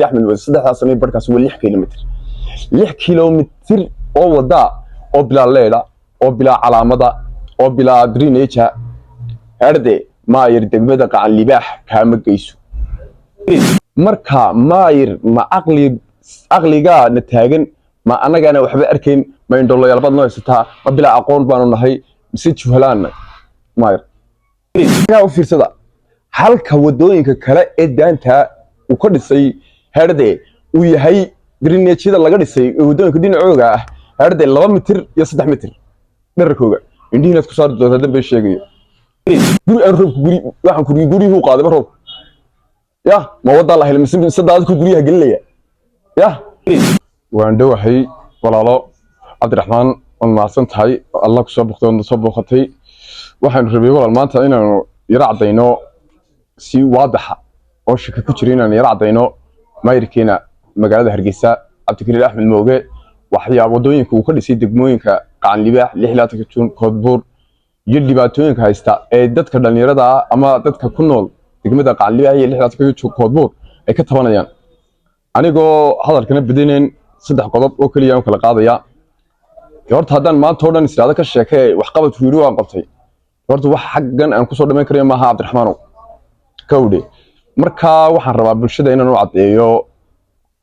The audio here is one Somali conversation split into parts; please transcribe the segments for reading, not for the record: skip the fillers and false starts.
أحمد وصدق سنة بركاس هو 6 كيلومتر 6 كيلومتر أو ودا أو بلا ليلة أو بلا علامة أو بلا درينيجها هردي ما يردق بدق على اللباح كام جيسو مركا ما ما أغلي نتاجن ما أنا وحبي أركين ما يندل يلا بدنا يستها ما بلا أقون بانو نهاي مسيت شو هلان ما ير في صدا halka wadooyinka kale ee daanta uu ka dhisay herde uu yahay drainage-da laga dhisay wadooyinka dhinacooga ah herde 2 mitir iyo 3 mitir dhererkooga indhihiina ku saar doonta dambe sheegayo guri aan roob guri waxaan ku gurigu qaaday roob ya ma wada la helay mise saddex ku guriga gelinaya ya waan dhawahay walaalo Cabdiraxmaan oo maasan tahay Allah ku soo boqotay waxaan rabay walaal maanta inaan yara cadeyno si waadaxa oo shaka ku jira inaan yara cadeyno maayirkeena magaalada Hargeysa Cabdikariin Axmed Mooge waxyaabo wadooyinka uu ka dhisay degmooyinka Qaan Libaax 66 Juun Koodbuur iyo dhibaatooyinka haysta ee dadka dhalinyarada ama dadka ku nool degmada Qaan Libaax iyo 66 Juun Koodbuur ay ka tabanayaan anigoo hadalkana badineen 3 qodob oo kaliya aan kala qaadaya horta haddaan maanta oo dhan israada ka sheekay wax qabad fiiro aan qabtay horta wax xaggan aan ku soo dhameyn karayo maaha Cabdiraxmaan كودي مركا waxaan rabaa bulshada inaan u cadeeyo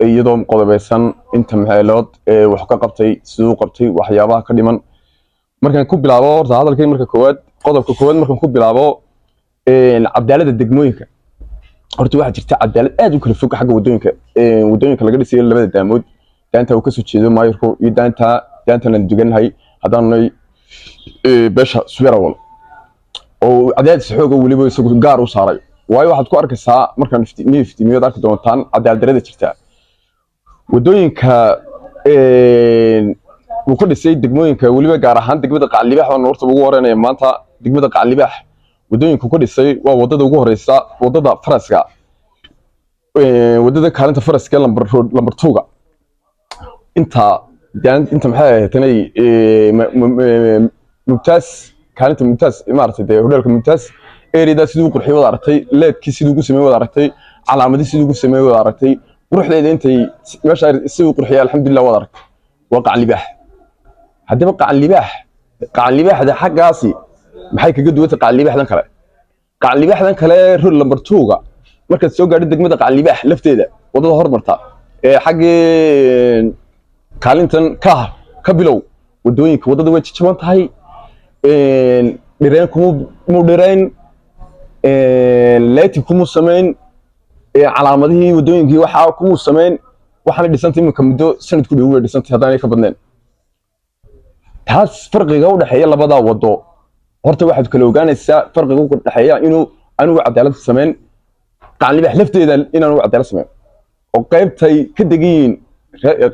iyadoo qodobeysan inta maxeelood wax ka qabtay sidoo qabtay waxyaabaha ka dhiman markaan ku bilaabo horta hadalkay marka koowaad qodobka koowaad markaan ku bilaabo cadaaladda degmooyinka horta waxa jirta cadaalad aad u kala fog xagga wadooyinka laga dhisay labada daamood daanta uu ka soo jeedo maayirku iyo daantana duganahay hadaanay beesha Swearawal oo cadaadis xoog waliba isagu gaar u saaray waayo waxaad ku arkaysaa markaan iftiimiyood arki doontaan cadaalad darada jirta wadooyinka uu ka dhisay degmooyinka waliba gaar ahaan degmada Qaan Libaax oo horta ugu horeynaya maanta degmada Qaan Libaax wadooyinka ku dhisay waa wadada ugu horeysa wadada faraska wadada kaalinta faraska lambar 2ga inta maxay ahayd mumtaaz kaalinta mumtaaz imaartay hodelka mumtaaz erida sidoo qurxiyo wada aragtay leedkii sidoo ku sameeyay wada aragtay calaamadii sidoo ku sameeyay wada aragtay quruxdeeda intay meesha sidoo qurxiyo alxamdulillah wada aragtay waa Qaan Libaax hadaba Qaan Libaaxda xaqaasi maxay kaga duwatay Qaan Libaaxdan kale rul lambar 2ga marka soo gaadhay degmada Qaan Libaax lafteeda wadada hormarta ee xaqii kaalintan ka bilow wadooyinka wadada way jaban tahay dhireen kuma dhireen leeti kuma sameyn calaamadihii wadooyinkii waxa kuma sameyn waxana dhisantay imika muddo sanad ku dhow dhisantay hadaan ka badneen taas farqiga u dhaxeeya labada wado horta waxaad kala ogaanaysaa farqiga u dhaxeeya inuu anigu cadaalad sameyn Qaan Libaax lafteeda inaan cadaalad sameyn oo qaybtay ka degeen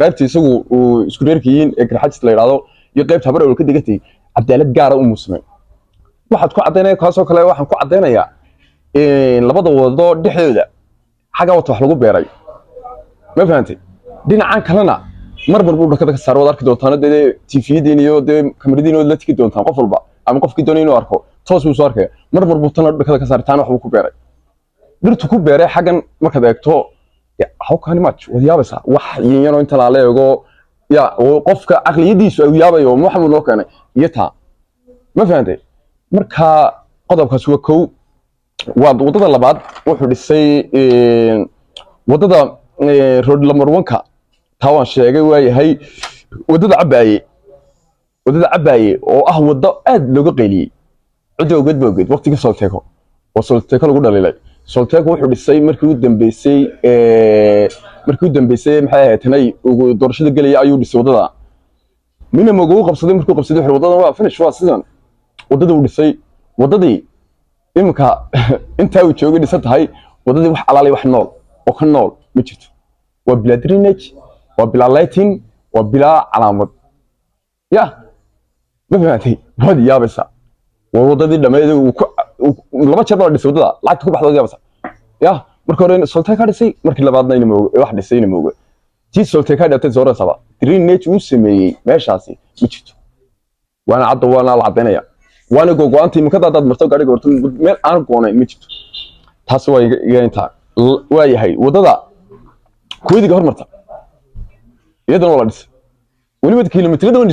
qaybtii isagu isku reerkiin ee garxajis la yiraahdo iyo qaybta habar oo ka degatay cadaalad gaar ah u musmay waxaad ku cadeynay kaasoo kale waxaan ku cadeynayaa labada wado dhexdooda xaga wata wax lagu beeray ma fahantay dhinacan kalena marbar buu dhakada ka saaro arki doontaan TV-diin iyo kamaradiin oo la tigi doontaan qof walba ama qofkii doonay inuu arko toos uu soo arkay marbar buu tan dhakada ka saartaan wax uu ku beeray dhirtu ku beeray xagan marka eegto how can much wadiyaabasa wax yeenyo inta la leego ya qofka aqliyadiisu ay yaabayo maxamed loo keenay iyo taa ma fahantay marka qodobkaas waa kow wadada labaad wuxuu dhisay wadada road lambar 1ka tawan sheegay waa yahay wadada Cabaaye oo ah wado aad looga qeyliyay cid ogeed waqtiga Solteeko lagu dhalilay Solteeko wuxuu dhisay markii uu dambeysay maxay ahayd ugu doorashada galay ayuu dhisay wadada mina magu qabsaday markuu qabsaday wadada waa finish waa sidan wadada uu dhisay wadadii imka inta uu joogay dhisay tahay wadadii wax alaalay wax nool oo ka nool ma jirto waa bila drainage waa bila lighting waa bila calaamad ya ma fahamtay wadi yaabasa wadadii dhameeyay laba jeer baa dhisay wadada lacagta ku baxday yaabasa ya marka hore Solteeka dhisay markii labaadna inuu wax dhisay inuu tii Solteeka dhatay soo rasaba drainage uu sameeyay meeshaasi ma jirto وانا عض وانا العبينيا وانا go'aantii imka dad marto gaariga horta meel aan go'aanayn ma jirto taas waa iga inta waa yahay wadada كويدي هور مرتا يدنا ولا ديس ولما كيلومتر ده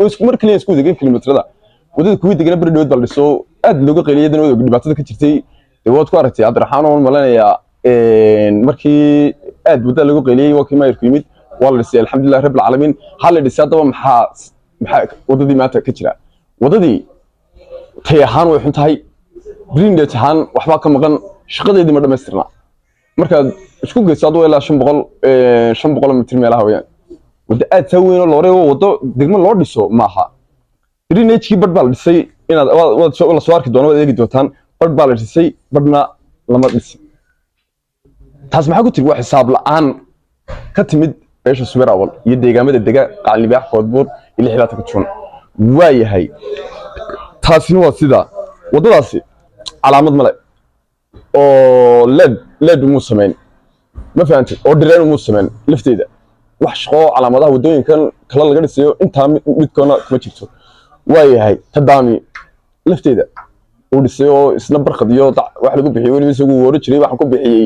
isku mar kaliya isku degan kilometrada wadada Kuwait gana bari dhood baldiso aad looga qeyliyay wadada dhibaatada ka jirtay waad ku aragtay Cabdiraxmaan oo malanaya markii aad wadada lagu qeyliyay waa kii maayirku yimid waa la dhisay alxamdulillah rabbil alamin hal la dhisay daba maxaa wadadii maanta ka jira wadadii tayahan way xuntahay green tahan waxba ka maqan shaqadeedii ma dhameystirna marka isku geysad oo ilaa 500 mitir meelaha weeyaan wada aad saween oo looreeyo wado degmo loo dhiso maaha greenage bad bal dhisay inaad la soo arki doono eegi doontaan bad bal dhisay badna lama dhisay taas maxaa ku tiri wax xisaab la'aan ka timid beesha suweer awal iyo deegaamada dega qaalibaax koodbuur ilaa xilaata ka joon waayahay taasina waa sida wadadaasi calaamad male oo led mu sameyn ma fahanti oo direen mu sameyn lafteeda wax shaqo calaamadaha wadooyinkan kala laga dhisayo inta midkoona kuma jirto waayahay tadaami lafteeda oo dhisay oo isna barqadiyo wax lagu bixiyay waliba isagu waro jiray waxaan ku bixiyay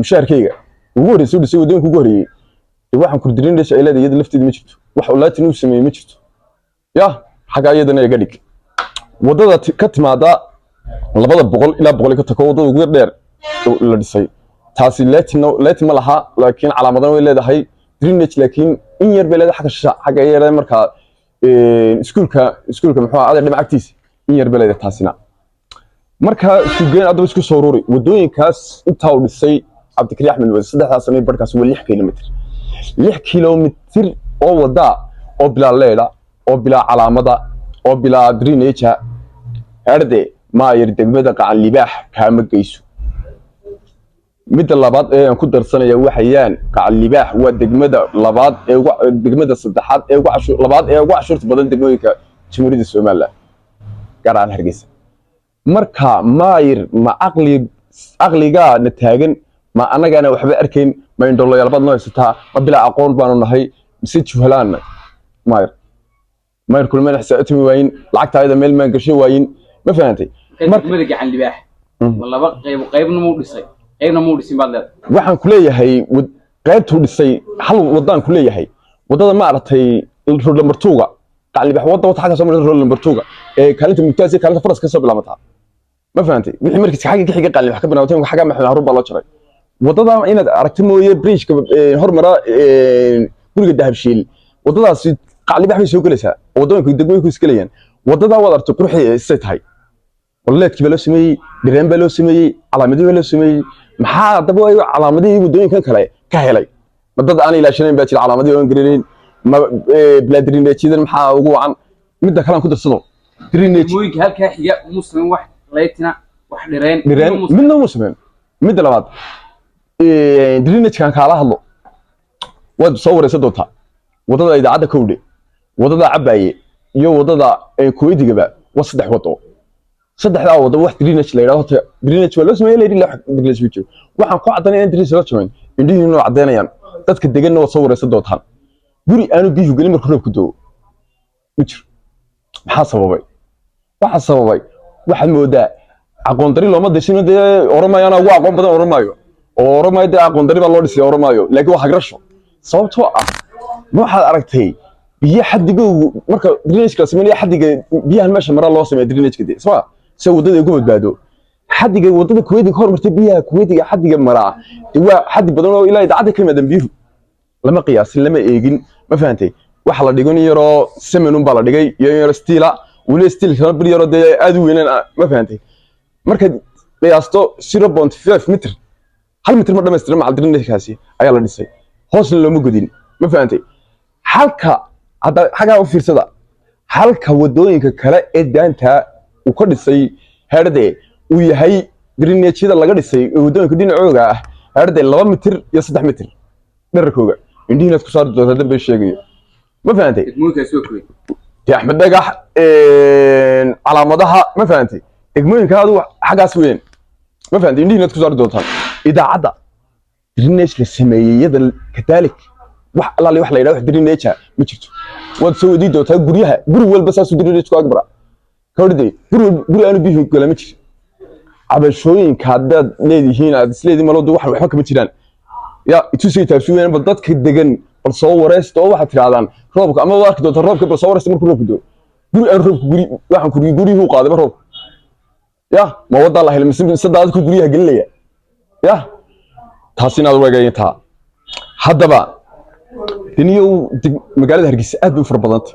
mushaarkeyga ugu horeysay dhisay wadooyinka ugu horeeyay waxaan ku dirin dhashay ilaa iyada lafteeda ma jirto wax ulaatin uu sameeyay ma jirto ya xaga iyadana iga dhig wadada ka timaada 200 ilaa 100 ka tako wadada ugu dheer la dhisay taasi laatin ma laha laakiin calaamadan way leedahay drainage laakiin in yar bay leedahay xaga yar marka iskuulka muxuu ahaa dhimactiisa in yar bay leedahay taasina marka suuqeen adaba isku soo ruri wadooyinkaas inta uu dhisay Cabdikariim Axmed Wade saddexdaas sanay barkaas waa 6 kilomitir 6 kilomitir oo wada oo bilaa leeda oo bilaa calaamada oo bilaa drainage arday ma yar degmada qacan libaax kaama geyso mid labaad ee aan ku darsanaya waxayaan qacan libaax waa degmada labaad ee degmada saddexaad ee labaad ee ugu cashuurta badan degmooyinka Jamhuuriyadda Soomaaliland gaar ahaan Hargeysa marka maayir ma aqliga na taagan ma anagana waxba arkayn ma indhoolayaal baad noo haysataa ma bila aqoon baanu nahay mise juhalaan maayir kulmeen xisaabtami waayin lacagtaada meel maan gashay waayin ma fahantay marka gacan libaax laba qaybna muu dhisay qaybna muu dhisin baad leedahay waxaan ku leeyahay qaybtu dhisay hal wadaan ku leeyahay wadada ma aragtay road number 2ga gacan libaax wadada xagga soo maray road number 2ga ee kaalinta mutaasi kaalinta faras ka soo bilaabata ma fahantay wixii markii xagga xiga gacan libaax ka bilaabtay xagga maxay haruba loo jaray wadada inaad aragtay mooyee bridge-ka hormara guriga dahabshiil wadadaasi gacan libaax bay soo galaysaa wadooyinka degmooyinku iska leeyaan wadada wad aragtay qurxii isay tahay walaadkii baa loo sameeyay direen baa loo sameeyay calaamadii baa loo sameeyay maxaa daba ay calaamadii wadooyinkan kale ka helay dad aan ilaashanayn baa jira calaamadii oo gareerin ma bladrindeejidan maxaa ugu wacan mid kale aan ku darsado mooyinka halka xiga muslim wax leetina wax direen midna muslim mid labaad drainage kan kala hadlo wad soo wareysa doonta wadada idaacada kowdhe wadada Cabaye iyo wadada Kuwaitigaba waa saddex wado saddexdaa wado wax drainage la yiraahdo drainage waa loo sameeyay leeyahay drainage video waxaan ku cadanay in drainage la sameeyo indhihiina oo cadeynayaan dadka deegaanna waa soo wareysa doontaan guri aanu biyo galin markuu roobku doo wajir maxaa sababay waxaad moodaa aqoon dari looma dishin Oromayana ugu aqoon badan Oromayo oo Oromayda aqoon dari baa loo dhisay Oromayo laakiin wax agrasho sababtoo ah waxaad aragtay biyo xadiga marka drainage ka sameeyo xadiga biyaha meesha mara loo sameeyo drainage kadib soo wadada ugu badbaado xadiga wadada Kuwait ka hormartay biyaha Kuwait xadiga mara waa xadi badan oo ilaa idaacada ka yimaadeen biyo lama qiyaasin lama eegin ma fahantay waxa la dhigan yaro semenun baa la dhigay yaro steela wali steel kala bir yaro de aad u weynaan ma fahantay marka qiyaasto 0.5 mitir hal mitir ma dhameystiran ma drainage kaasi ayaa la dhisay hoosna looma godin ma fahantay halka hada xaga u fiirsada halka wadooyinka kale ee daanta uu ka dhisay heerde uu yahay drainage-da laga dhisay wadooyinka dhinacooga ah heerde 2 mitir iyo 3 mitir dhererkooga indhihiina ku saar doonta dambe sheegayo ma fahantay degmooyinka soo koobay ya Axmed Dhagax calaamadaha ma fahantay degmooyinka aad xagaas weyn ma fahantay indhihiina ku saar doonta idaacada drainage la sameeyay yada kadalik wax alla wax la yiraahdo drainage ma jirto wad soo wadii doontaa guriyaha guri walba saas drainage ku agbara kawdii guri aanu biyo gala ma jiro cabashooyinka hadda leedihiin aad isleedii maladu waxba kama jiraan يا itusi taabsuween bal dadka degan bal soo wareysto waxa tiraadaan roobka ama waa arki doonta roobka bal soo wareysto markuu roobku doo guri aan roobku guri waxaan ku gurigu qaaday roob ya ma wada la helay mise saddex ku guriga gelinaya ya taasina aad wagaynta haddaba diniyow magaalada Hargeysa aad u far badantay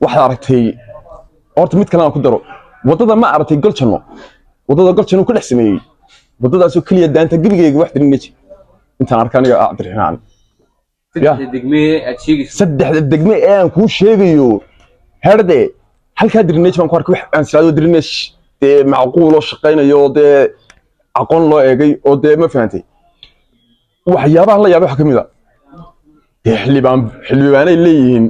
waxa aragtay horta mid kale aan ku daro wadada ma aragtay golchano wadada golchano ku dhex sameeyay wadadaas oo kaliya daanta gabigeyga wax dirinayay intaan arkaaniga Cabdiraxmaan saddex degme ee aan ku sheegayo herde halka dirinayay baan ku arkay wax aan salaado dirinay macquul oo shaqeynayo aqoon loo eegay oo ma fahantay waxyaabaha la yaabo waxa kamid ah xildhibaanay leeyihiin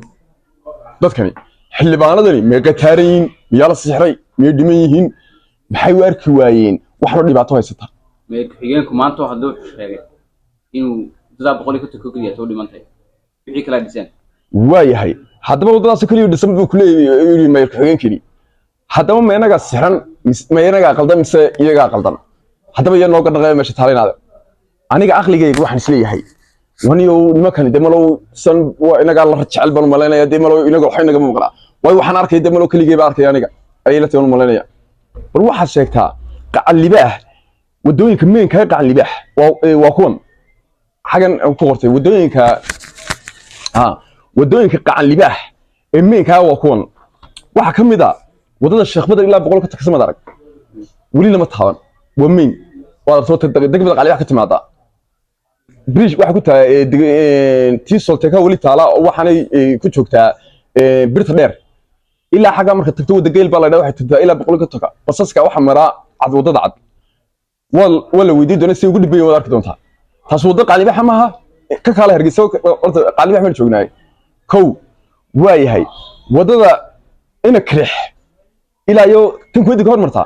dadkani xildhibaanadani meeqa taariin miyaa la sixray miyay dhiman yihiin maxay u arki waayeen wax la dhibaato haysata xigeenku maanta hadduu sheegay inuu dad boqol ka tako kaliya soo dhimantay wixii kala dhiseen waayahay haddaba wadadaas kaliya dhisan buu ku leeyahay meel xigeenkii haddaba ma inaga sixran ma inaga qaldan mise iyaga qaldan haddaba iyo nooga dhaqay meesha taalinaada aniga aqligayga waxaan isleeyahay waniyo nimankan demalow san waa inaga la rajacel baan maleynaya demalow inaga waxa inaga muuqda way waxaan arkay demalow kaligay baa arkay aniga ay la taan maleynaya bal waxa sheegtaa qacal libaax wadooyinka meenka qacal libaax waa kuwan xagan ku qortay wadooyinka qacal libaax ee meenka waa kuwan waxa kamid ah wadada Sheekh Badar ilaa 100 ka tagsan madarag wali lama taaban waa meen waa soo degmada qacal libaax ka timaada bridge waxa ku tahay tii solteka wali taala waxaanay ku joogtaa birta dheer ilaa xaga marka tagto wada geel baa la dhaw waxay tagtaa ilaa 100 ka taga basaska waxa mara cad wadada cad wala weydii doona si ugu dhibay wada arki doonta taas wada qaali baxa maaha ka kala Hargeysa orta qaali baxa ma joognaay kow waayahay wadada ina krix ilaa yo tan ku dib hor martaa